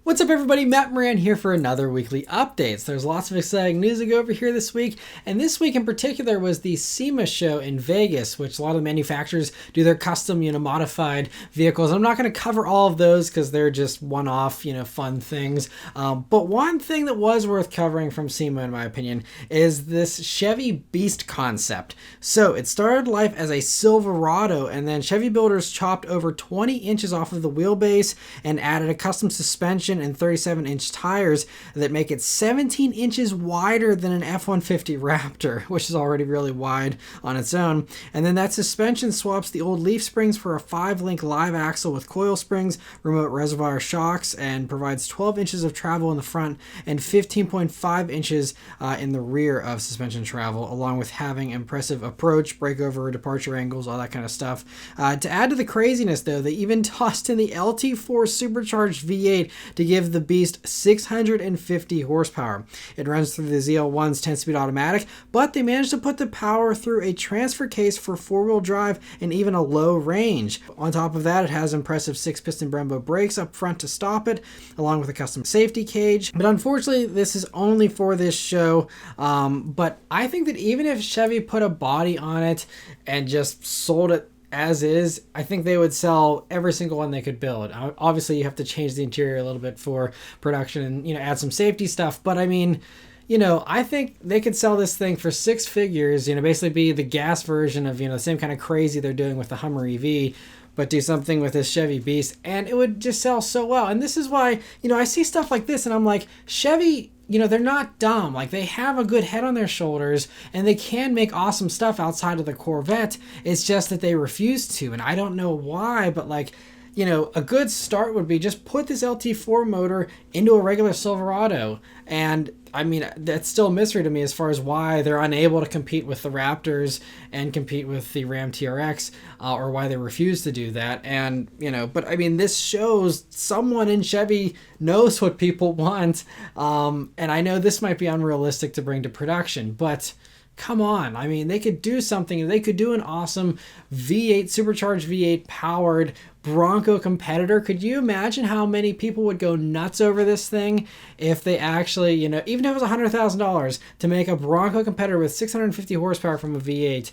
What's up everybody, Matt Moran here for another weekly updates. There's lots of exciting news to go over here this week, and this week in particular was the SEMA show in Vegas, which a lot of the manufacturers do their custom, modified vehicles. I'm not going to cover all of those because they're just one-off, fun things. But one thing that was worth covering from SEMA, in my opinion, is this Chevy Beast concept. So it started life as a Silverado, and then Chevy builders chopped over 20 inches off of the wheelbase and added a custom suspension and 37-inch tires that make it 17 inches wider than an F-150 Raptor, which is already really wide on its own. And then that suspension swaps the old leaf springs for a 5-link live axle with coil springs, remote reservoir shocks, and provides 12 inches of travel in the front and 15.5 inches in the rear of suspension travel, along with having impressive approach, breakover, departure angles, all that kind of stuff. To add to the craziness, though, they even tossed in the LT4 supercharged V8 to give the Beast 650 horsepower. It runs through the ZL1's 10-speed automatic, but they managed to put the power through a transfer case for 4-wheel drive and even a low range. On top of that, it has impressive 6-piston Brembo brakes up front to stop it, along with a custom safety cage. But unfortunately, this is only for this show. But I think that even if Chevy put a body on it and just sold it as is, I think they would sell every single one they could build. Obviously, you have to change the interior a little bit for production and, add some safety stuff. But I mean, I think they could sell this thing for 6 figures, basically be the gas version of, the same kind of crazy they're doing with the Hummer EV, but do something with this Chevy Beast, and it would just sell so well. And this is why, I see stuff like this and I'm like, Chevy, they're not dumb. Like, they have a good head on their shoulders and they can make awesome stuff outside of the Corvette. It's just that they refuse to, and I don't know why, but a good start would be just put this LT4 motor into a regular Silverado. And I mean, that's still a mystery to me as far as why they're unable to compete with the Raptors and compete with the Ram TRX, or why they refuse to do that. And, but I mean, this shows someone in Chevy knows what people want. And I know this might be unrealistic to bring to production, but come on. I mean, they could do something. They could do an awesome V8, supercharged V8 powered Bronco competitor. Could you imagine how many people would go nuts over this thing if they actually, even if it was $100,000 to make a Bronco competitor with 650 horsepower from a V8?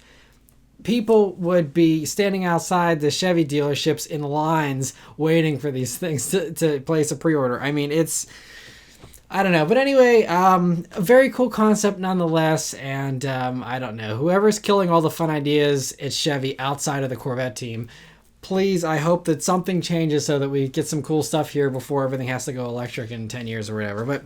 People would be standing outside the Chevy dealerships in lines waiting for these things to place a pre-order. I mean, I don't know. But anyway, a very cool concept nonetheless. And I don't know. Whoever's killing all the fun ideas at Chevy outside of the Corvette team, please, I hope that something changes so that we get some cool stuff here before everything has to go electric in 10 years or whatever. But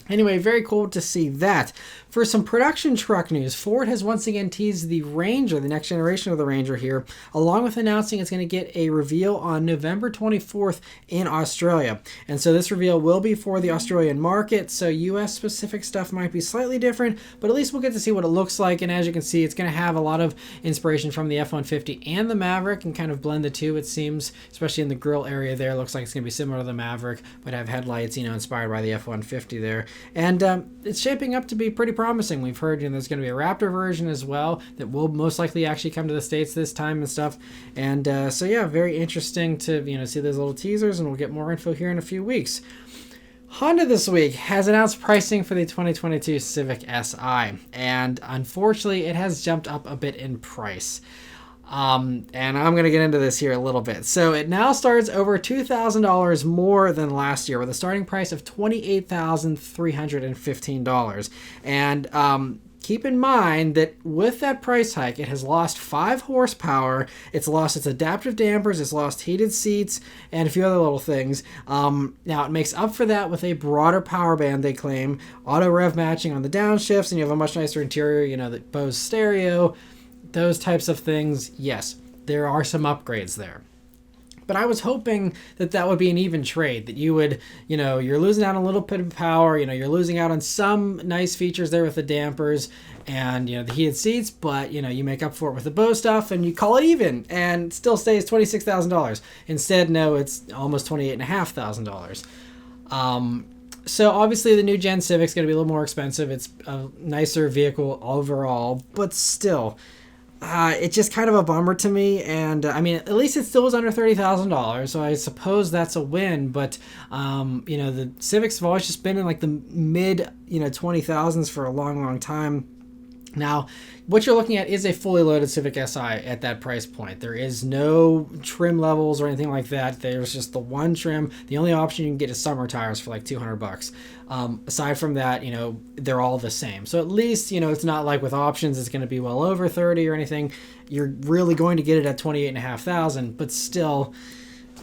anyway, very cool to see that. For some production truck news, Ford has once again teased the Ranger, the next generation of the Ranger here, along with announcing it's going to get a reveal on November 24th in Australia. And so this reveal will be for the Australian market, so US-specific stuff might be slightly different, but at least we'll get to see what it looks like. And as you can see, it's going to have a lot of inspiration from the F-150 and the Maverick and kind of blend the two, it seems, especially in the grille area there. It looks like it's going to be similar to the Maverick, but have headlights, inspired by the F-150 there. And it's shaping up to be pretty promising. We've heard there's going to be a Raptor version as well that will most likely actually come to the States this time and stuff. And so yeah, very interesting to see those little teasers, and we'll get more info here in a few weeks. Honda this week has announced pricing for the 2022 Civic Si, and unfortunately it has jumped up a bit in price. And I'm going to get into this here a little bit. So it now starts over $2,000 more than last year with a starting price of $28,315. And keep in mind that with that price hike, it has lost 5 horsepower. It's lost its adaptive dampers. It's lost heated seats and a few other little things. Now it makes up for that with a broader power band, they claim, auto rev matching on the downshifts, and you have a much nicer interior, the Bose stereo, those types of things. Yes, there are some upgrades there. But I was hoping that would be an even trade, that you would, you're losing out on a little bit of power, you're losing out on some nice features there with the dampers and, the heated seats, but, you make up for it with the Bose stuff and you call it even and still stays $26,000. Instead, no, it's almost $28,500. So obviously the new Gen Civic's going to be a little more expensive. It's a nicer vehicle overall, but still, It's just kind of a bummer to me, and I mean, at least it still was under $30,000, so I suppose that's a win. But the Civics have always just been in like the mid 20,000s for a long, long time. Now, what you're looking at is a fully loaded Civic Si at that price point. There is no trim levels or anything like that. There's just the one trim. The only option you can get is summer tires for like $200. Aside from that, they're all the same. So at least, it's not like with options it's going to be well over 30 or anything. You're really going to get it at 28,500, but still,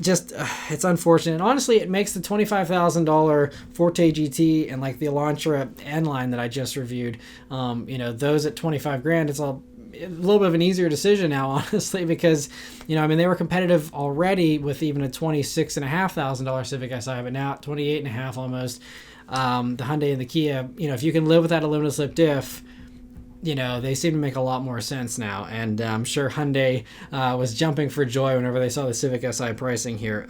just it's unfortunate. And honestly, it makes the $25,000 Forte GT and like the Elantra N line that I just reviewed, those at 25 grand, it's a little bit of an easier decision now, honestly, because they were competitive already with even a $26,500 Civic Si, but now at 28.5 almost. The Hyundai and the Kia, if you can live with that aluminum slip diff, they seem to make a lot more sense now. And I'm sure Hyundai was jumping for joy whenever they saw the Civic Si pricing here.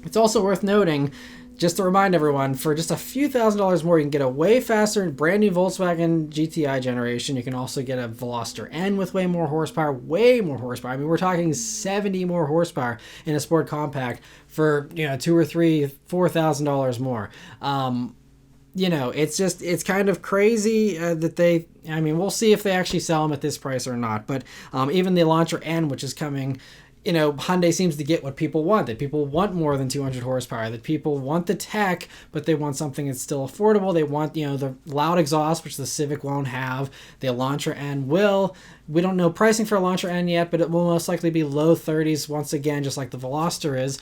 It's also worth noting, just to remind everyone, for just a few $1,000s more, you can get a way faster brand new Volkswagen GTI generation. You can also get a Veloster N with way more horsepower. I mean, we're talking 70 more horsepower in a sport compact for, $2,000 or $4,000 more. It's kind of crazy that we'll see if they actually sell them at this price or not. But even the Elantra N, which is coming, Hyundai seems to get what people want, that people want more than 200 horsepower, that people want the tech, but they want something that's still affordable. They want, the loud exhaust, which the Civic won't have. The Elantra N will. We don't know pricing for Elantra N yet, but it will most likely be low 30s once again, just like the Veloster is.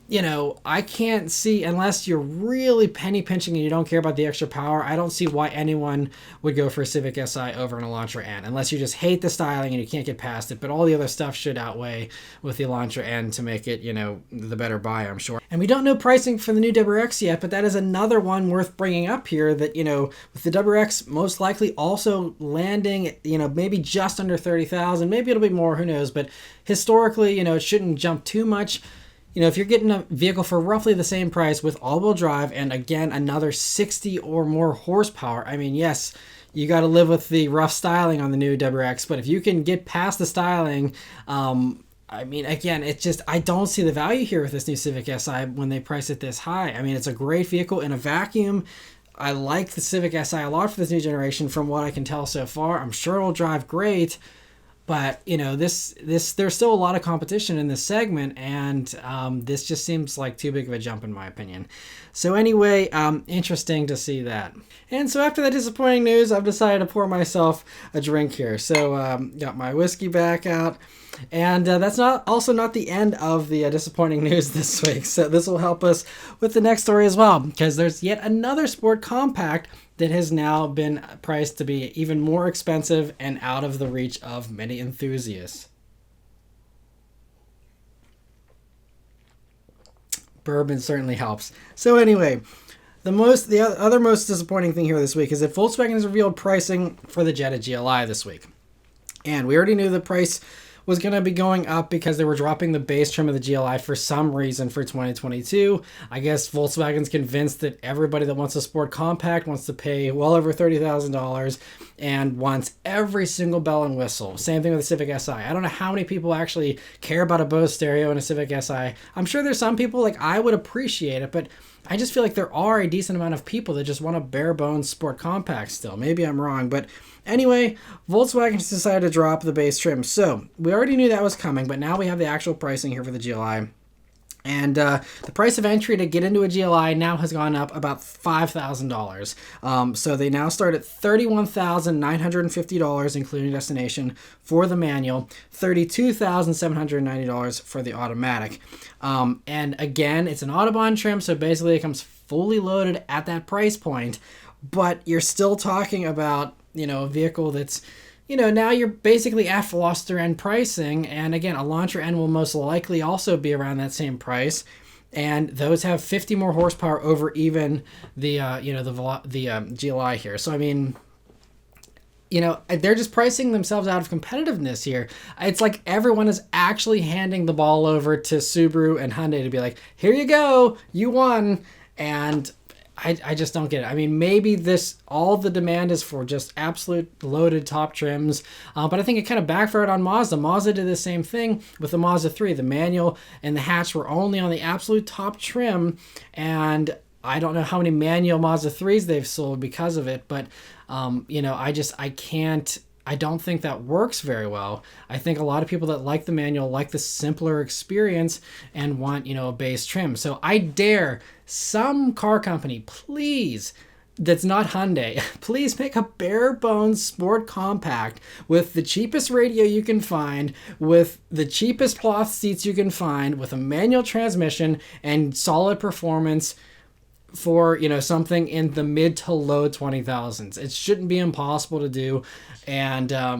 I can't see, unless you're really penny pinching and you don't care about the extra power, I don't see why anyone would go for a Civic Si over an Elantra N, unless you just hate the styling and you can't get past it. But all the other stuff should outweigh with the Elantra N to make it, the better buy, I'm sure. And we don't know pricing for the new WRX yet, but that is another one worth bringing up here, that, with the WRX most likely also landing, maybe just under 30,000, maybe it'll be more, who knows, but historically, it shouldn't jump too much. If you're getting a vehicle for roughly the same price with all-wheel drive and, again, another 60 or more horsepower, I mean, yes, you got to live with the rough styling on the new WRX, but if you can get past the styling, again, it's just, I don't see the value here with this new Civic Si when they price it this high. I mean, it's a great vehicle in a vacuum. I like the Civic Si a lot for this new generation from what I can tell so far. I'm sure it'll drive great. But, this there's still a lot of competition in this segment, and this just seems like too big of a jump in my opinion. So anyway, interesting to see that. And so after that disappointing news, I've decided to pour myself a drink here. So got my whiskey back out. And that's not the end of the disappointing news this week. So this will help us with the next story as well, because there's yet another sport compact that has now been priced to be even more expensive and out of the reach of many enthusiasts. Bourbon certainly helps. So anyway, the other most disappointing thing here this week is that Volkswagen has revealed pricing for the Jetta GLI this week. And we already knew the price was going to be going up because they were dropping the base trim of the GLI for some reason for 2022. I guess Volkswagen's convinced that everybody that wants a sport compact wants to pay well over $30,000 and wants every single bell and whistle. Same thing with the Civic Si. I don't know how many people actually care about a Bose stereo in a Civic Si. I'm sure there's some people, like, I would appreciate it, but I just feel like there are a decent amount of people that just want a bare bones sport compact still. Maybe I'm wrong, but anyway, Volkswagen has decided to drop the base trim. So we already knew that was coming, but now we have the actual pricing here for the GLI. And the price of entry to get into a GLI now has gone up about $5,000. So they now start at $31,950, including destination, for the manual, $32,790 for the automatic. And again, it's an Autobahn trim, so basically it comes fully loaded at that price point. But you're still talking about, a vehicle that's, now you're basically at Veloster N pricing. And again, Elantra N will most likely also be around that same price. And those have 50 more horsepower over even the GLI here. So, I mean, they're just pricing themselves out of competitiveness here. It's like everyone is actually handing the ball over to Subaru and Hyundai to be like, here you go, you won. And I just don't get it. I mean, maybe all the demand is for just absolute loaded top trims, but I think it kind of backfired on Mazda. Mazda did the same thing with the Mazda 3. The manual and the hatch were only on the absolute top trim, and I don't know how many manual Mazda 3s they've sold because of it, but I don't think that works very well. I think a lot of people that like the manual like the simpler experience and want, a base trim. So I dare some car company, please, that's not Hyundai, please make a bare bones sport compact with the cheapest radio you can find, with the cheapest cloth seats you can find, with a manual transmission and solid performance for something in the mid to low 20,000s. It shouldn't be impossible to do, and I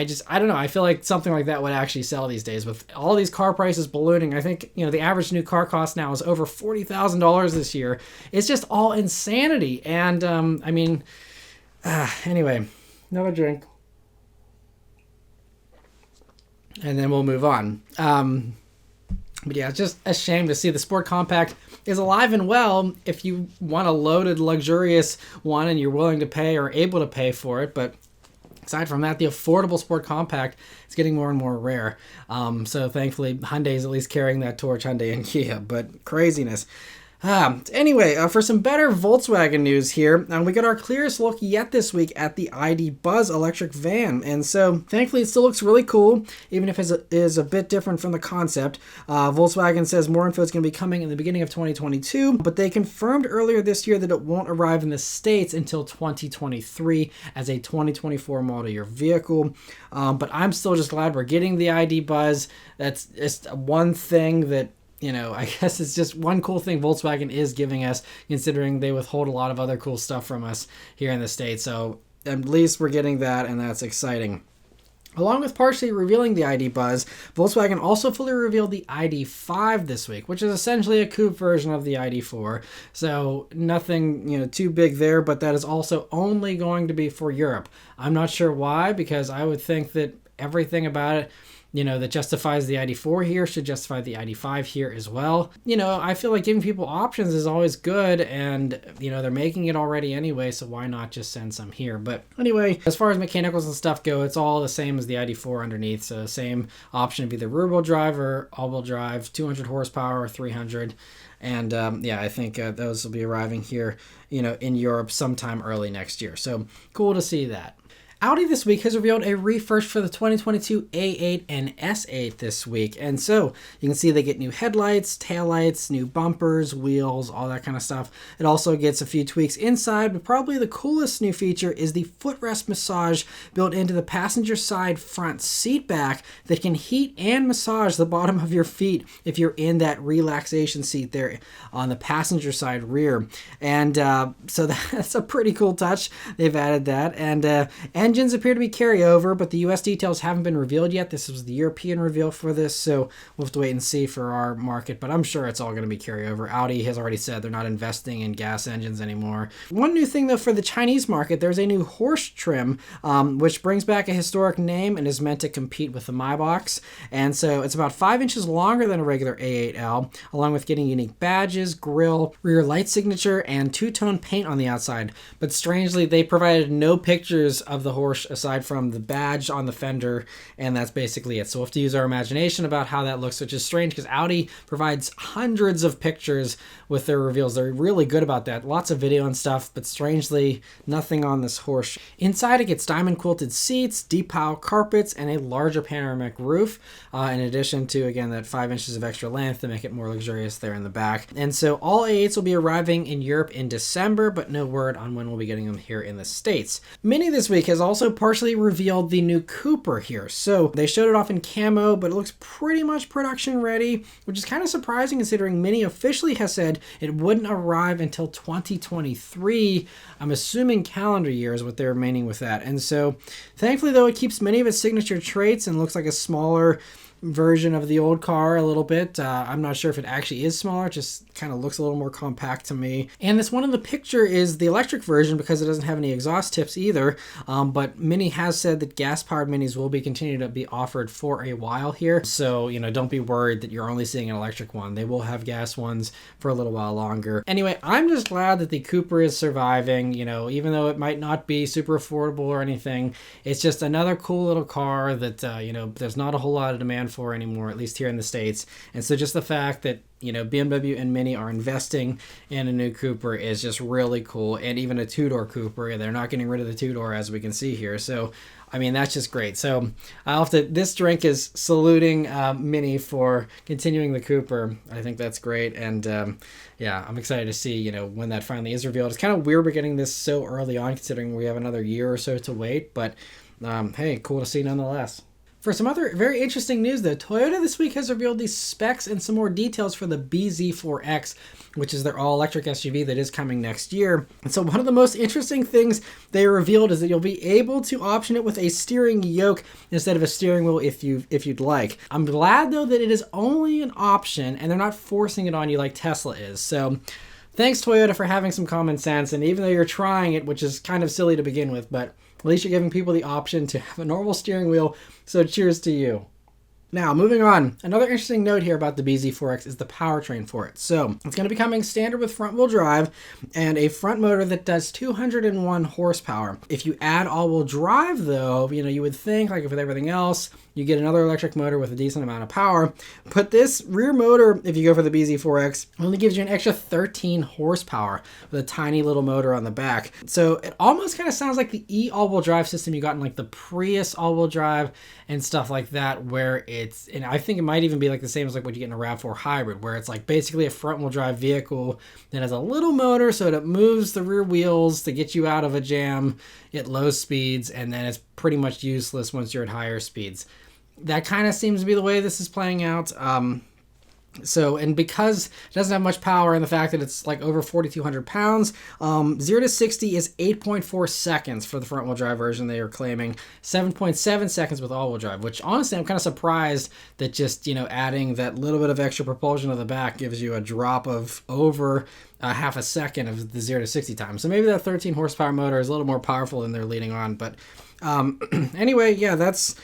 don't know. I feel like something like that would actually sell these days with all these car prices ballooning. I think the average new car cost now is over $40,000 this year. It's just all insanity, and anyway, another drink, and then we'll move on. But yeah, it's just a shame to see the Sport Compact is alive and well if you want a loaded, luxurious one and you're willing to pay or able to pay for it. But aside from that, the affordable Sport Compact is getting more and more rare. So thankfully, Hyundai is at least carrying that torch, Hyundai and Kia. But craziness. Anyway, for some better Volkswagen news here, we got our clearest look yet this week at the ID. Buzz electric van, and so thankfully it still looks really cool, even if it is a bit different from the concept. Volkswagen says more info is going to be coming in the beginning of 2022, but they confirmed earlier this year that it won't arrive in the States until 2023 as a 2024 model year vehicle. But I'm still just glad we're getting the ID. Buzz. That's just one thing that I guess it's just one cool thing Volkswagen is giving us, considering they withhold a lot of other cool stuff from us here in the States. So at least we're getting that, and that's exciting. Along with partially revealing the ID. Buzz, Volkswagen also fully revealed the ID.5 this week, which is essentially a coupe version of the ID.4. So nothing, too big there, but that is also only going to be for Europe. I'm not sure why, because I would think that everything about it that justifies the ID.4 here should justify the ID.5 here as well. I feel like giving people options is always good, and, they're making it already anyway, so why not just send some here? But anyway, as far as mechanicals and stuff go, it's all the same as the ID.4 underneath, so same option of either rear-wheel drive or all-wheel drive, 200 horsepower or 300. And I think those will be arriving here, in Europe sometime early next year. So cool to see that. Audi this week has revealed a refurbish for the 2022 A8 and S8 this week. And so you can see they get new headlights, taillights, new bumpers, wheels, all that kind of stuff. It also gets a few tweaks inside, but probably the coolest new feature is the footrest massage built into the passenger side front seat back that can heat and massage the bottom of your feet if you're in that relaxation seat there on the passenger side rear. And so that's a pretty cool touch. They've added that. And engines appear to be carryover, but the US details haven't been revealed yet. This was the European reveal for this, so we'll have to wait and see for our market, but I'm sure it's all going to be carryover. Audi has already said they're not investing in gas engines anymore. One new thing, though, for the Chinese market, there's a new horse trim, which brings back a historic name and is meant to compete with the Maybach. And so it's about 5 inches longer than a regular A8L, along with getting unique badges, grille, rear light signature, and two-tone paint on the outside. But strangely, they provided no pictures of the horse aside from the badge on the fender, and that's basically it. So we'll have to use our imagination about how that looks, which is strange because Audi provides hundreds of pictures with their reveals. They're really good about that. Lots of video and stuff, but strangely, nothing on this horse. Inside, it gets diamond quilted seats, deep pile carpets, and a larger panoramic roof, in addition to, again, that 5 inches of extra length to make it more luxurious there in the back. And so all A8s will be arriving in Europe in December, but no word on when we'll be getting them here in the States. Mini this week has also partially revealed the new Cooper here. So they showed it off in camo, but it looks pretty much production ready, which is kind of surprising considering Mini officially has said it wouldn't arrive until 2023. I'm assuming calendar year is what they're meaning with that. And so thankfully, though, it keeps many of its signature traits and looks like a smaller, version of the old car a little bit. I'm not sure if it actually is smaller, it just kind of looks a little more compact to me. And this one in the picture is the electric version because it doesn't have any exhaust tips either. But Mini has said that gas-powered Minis will be continuing to be offered for a while here. So, don't be worried that you're only seeing an electric one. They will have gas ones for a little while longer. Anyway, I'm just glad that the Cooper is surviving, even though it might not be super affordable or anything. It's just another cool little car that, there's not a whole lot of demand for anymore, at least here in the States. And so just the fact that, BMW and Mini are investing in a new Cooper is just really cool. And even a two-door Cooper, they're not getting rid of the two-door as we can see here. So, that's just great. So this drink is saluting Mini for continuing the Cooper. I think that's great. And I'm excited to see, when that finally is revealed. It's kind of weird we're getting this so early on considering we have another year or so to wait. But hey, cool to see nonetheless. For some other very interesting news, though, Toyota this week has revealed the specs and some more details for the BZ4X, which is their all-electric SUV that is coming next year. And so one of the most interesting things they revealed is that you'll be able to option it with a steering yoke instead of a steering wheel if you'd like. I'm glad, though, that it is only an option and they're not forcing it on you like Tesla is. So thanks, Toyota, for having some common sense. And even though you're trying it, which is kind of silly to begin with, but at least you're giving people the option to have a normal steering wheel, so cheers to you. Now, moving on, another interesting note here about the BZ4X is the powertrain for it. So, it's going to be coming standard with front-wheel drive and a front motor that does 201 horsepower. If you add all-wheel drive, though, you would think, like with everything else, you get another electric motor with a decent amount of power. But this rear motor, if you go for the BZ4X, only gives you an extra 13 horsepower with a tiny little motor on the back. So it almost kind of sounds like the E all-wheel drive system you got in like the Prius all-wheel drive and stuff like that, where and I think it might even be like the same as like what you get in a RAV4 hybrid, where it's like basically a front-wheel drive vehicle that has a little motor so that it moves the rear wheels to get you out of a jam at low speeds, and then it's pretty much useless once you're at higher speeds. That kind of seems to be the way this is playing out. And because it doesn't have much power and the fact that it's like over 4,200 pounds, 0 to 60 is 8.4 seconds for the front wheel drive version they are claiming, 7.7 seconds with all wheel drive, which honestly I'm kind of surprised that just, adding that little bit of extra propulsion to the back gives you a drop of over half a second of the 0 to 60 time. So maybe that 13 horsepower motor is a little more powerful than they're leading on. But anyway, yeah, that's...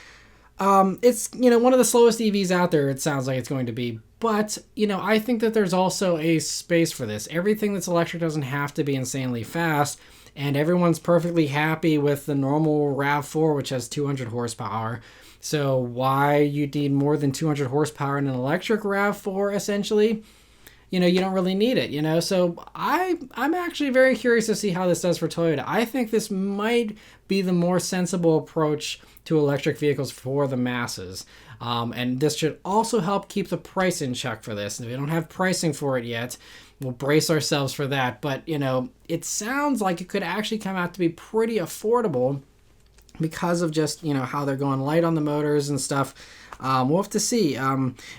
it's, one of the slowest EVs out there, it sounds like it's going to be. But, I think that there's also a space for this. Everything that's electric doesn't have to be insanely fast. And everyone's perfectly happy with the normal RAV4, which has 200 horsepower. So why you need more than 200 horsepower in an electric RAV4, essentially? You don't really need it, So I'm actually very curious to see how this does for Toyota. I think this might be the more sensible approach to electric vehicles for the masses. And this should also help keep the price in check for this. And if we don't have pricing for it yet, we'll brace ourselves for that. But, it sounds like it could actually come out to be pretty affordable because of just, how they're going light on the motors and stuff. We'll have to see.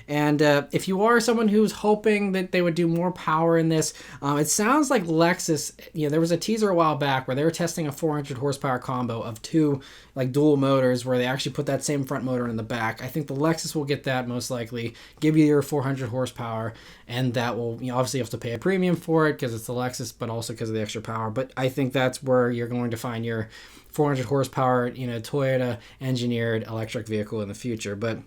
If you are someone who's hoping that they would do more power in this, it sounds like Lexus, there was a teaser a while back where they were testing a 400 horsepower combo of two like dual motors where they actually put that same front motor in the back. I think the Lexus will get that most likely, give you your 400 horsepower, and that will, obviously you have to pay a premium for it because it's the Lexus, but also because of the extra power. But I think that's where you're going to find your 400 horsepower, Toyota engineered electric vehicle in the future. But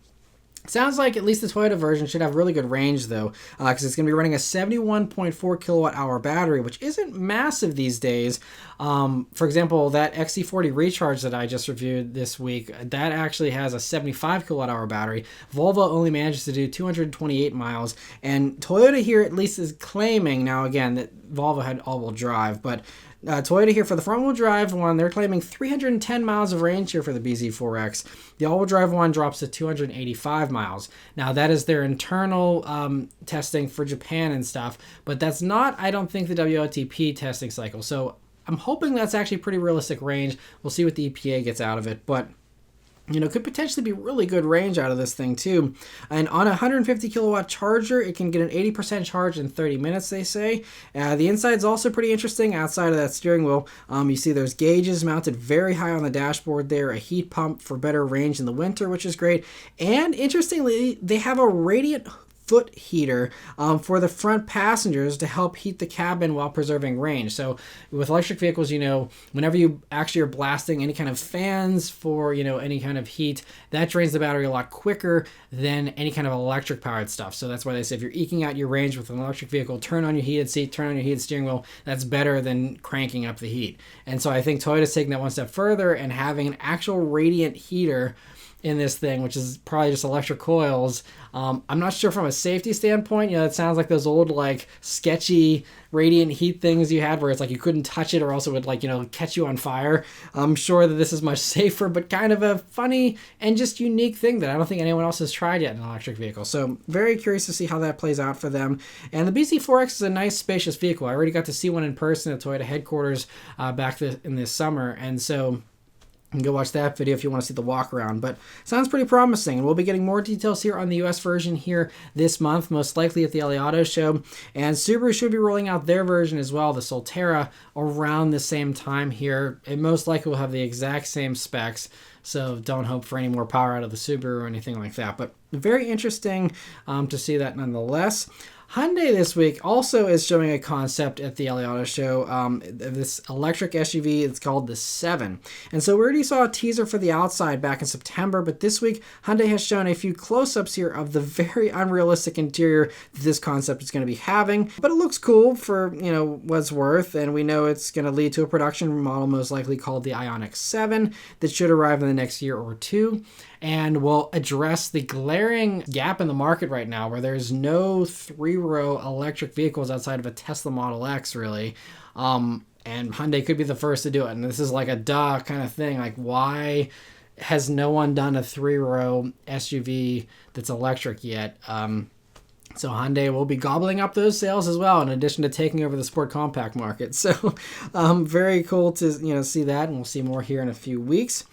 sounds like at least the Toyota version should have really good range, though, because it's going to be running a 71.4 kilowatt hour battery, which isn't massive these days. For example, that XC40 Recharge that I just reviewed this week, that actually has a 75 kilowatt hour battery. Volvo only manages to do 228 miles, and Toyota here at least is claiming, now again, that Volvo had all-wheel drive, but Toyota here for the front-wheel drive one, they're claiming 310 miles of range here for the BZ4X. The all-wheel drive one drops to 285 miles. Now, that is their internal testing for Japan and stuff, but that's not, I don't think, the WLTP testing cycle. So I'm hoping that's actually pretty realistic range. We'll see what the EPA gets out of it, but could potentially be really good range out of this thing too. And on a 150 kilowatt charger, it can get an 80% charge in 30 minutes, they say. The inside's also pretty interesting. Outside of that steering wheel, you see there's gauges mounted very high on the dashboard there, a heat pump for better range in the winter, which is great. And interestingly, they have a radiant foot heater for the front passengers to help heat the cabin while preserving range. So with electric vehicles, whenever you actually are blasting any kind of fans for, any kind of heat, that drains the battery a lot quicker than any kind of electric powered stuff. So that's why they say if you're eking out your range with an electric vehicle, turn on your heated seat, turn on your heated steering wheel. That's better than cranking up the heat. And so I think Toyota's taking that one step further and having an actual radiant heater in this thing, which is probably just electric coils. I'm not sure from a safety standpoint, it sounds like those old sketchy radiant heat things you had where it's like you couldn't touch it or else it would catch you on fire. I'm sure that this is much safer, but kind of a funny and just unique thing that I don't think anyone else has tried yet in an electric vehicle. So very curious to see how that plays out for them. And the BZ4X is a nice spacious vehicle. I already got to see one in person at Toyota headquarters back in this summer. And so you can go watch that video if you want to see the walk around, but sounds pretty promising. And we'll be getting more details here on the US version here this month, most likely at the LA Auto Show. And Subaru should be rolling out their version as well, the Solterra, around the same time here. It most likely will have the exact same specs, so don't hope for any more power out of the Subaru or anything like that. But very interesting to see that nonetheless. Hyundai this week also is showing a concept at the LA Auto Show, this electric SUV. It's called the Seven. And so we already saw a teaser for the outside back in September, but this week Hyundai has shown a few close-ups here of the very unrealistic interior that this concept is going to be having. But it looks cool for, what's worth, and we know it's going to lead to a production model most likely called the Ioniq 7 that should arrive in the next year or two, and will address the glaring gap in the market right now where there's no three-row electric vehicles outside of a Tesla Model X, really. And Hyundai could be the first to do it. And this is like a duh kind of thing. Like, why has no one done a three-row SUV that's electric yet? So Hyundai will be gobbling up those sales as well, in addition to taking over the sport compact market. So very cool to see that, and we'll see more here in a few weeks.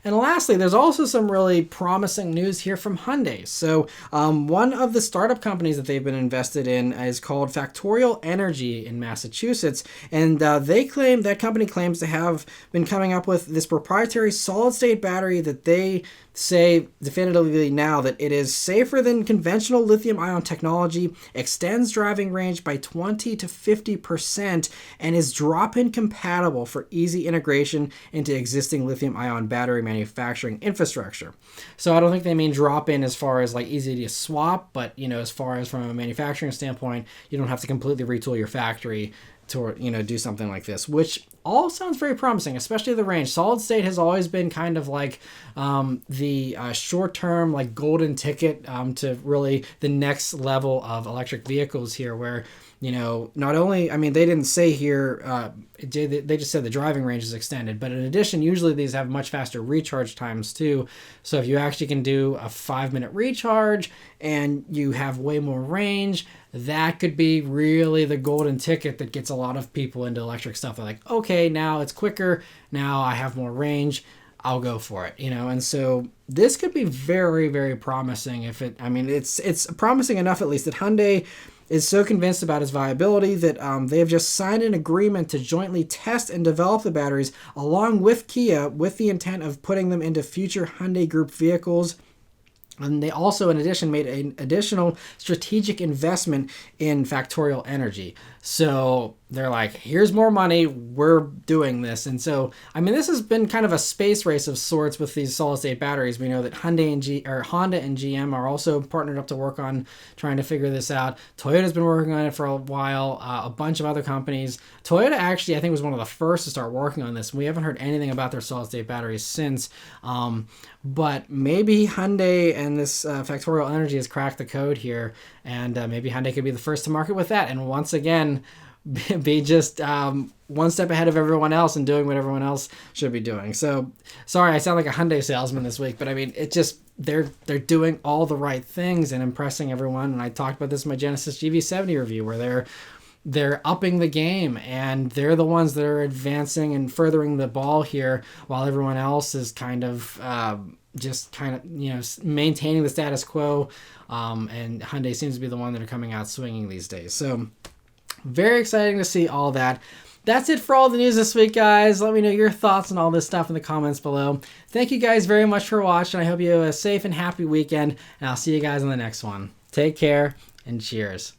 And lastly, there's also some really promising news here from Hyundai. So one of the startup companies that they've been invested in is called Factorial Energy in Massachusetts. And that company claims to have been coming up with this proprietary solid-state battery that they say definitively now that it is safer than conventional lithium-ion technology, extends driving range by 20 to 50%, and is drop-in compatible for easy integration into existing lithium-ion battery manufacturing infrastructure. So I don't think they mean drop-in as far as easy to swap, but as far as from a manufacturing standpoint, you don't have to completely retool your factory to do something like this, which all sounds very promising, especially the range. Solid state has always been kind of like the short-term golden ticket to really the next level of electric vehicles here, where not only, they didn't say here, they just said the driving range is extended, but in addition, usually these have much faster recharge times too. So if you actually can do a 5-minute recharge and you have way more range, that could be really the golden ticket that gets a lot of people into electric stuff. They're like, okay, now it's quicker, now I have more range, I'll go for it, and so this could be very, very promising. It's promising enough, at least, that Hyundai is so convinced about its viability that they have just signed an agreement to jointly test and develop the batteries along with Kia, with the intent of putting them into future Hyundai Group vehicles. And they also, in addition, made an additional strategic investment in Factorial Energy. So they're like, here's more money, we're doing this. And so, this has been kind of a space race of sorts with these solid-state batteries. We know that Honda and GM are also partnered up to work on trying to figure this out. Toyota's been working on it for a while, a bunch of other companies. Toyota actually, I think, was one of the first to start working on this. We haven't heard anything about their solid-state batteries since. But maybe Hyundai and this Factorial Energy has cracked the code here, and maybe Hyundai could be the first to market with that. And once again, be just one step ahead of everyone else and doing what everyone else should be doing. So, sorry, I sound like a Hyundai salesman this week, but it just, they're doing all the right things and impressing everyone. And I talked about this in my Genesis GV70 review, where they're upping the game, and they're the ones that are advancing and furthering the ball here, while everyone else is kind of maintaining the status quo. And Hyundai seems to be the one that are coming out swinging these days. So very exciting to see all that. That's it for all the news this week, guys. Let me know your thoughts on all this stuff in the comments below. Thank you guys very much for watching. I hope you have a safe and happy weekend, and I'll see you guys on the next one. Take care, and cheers.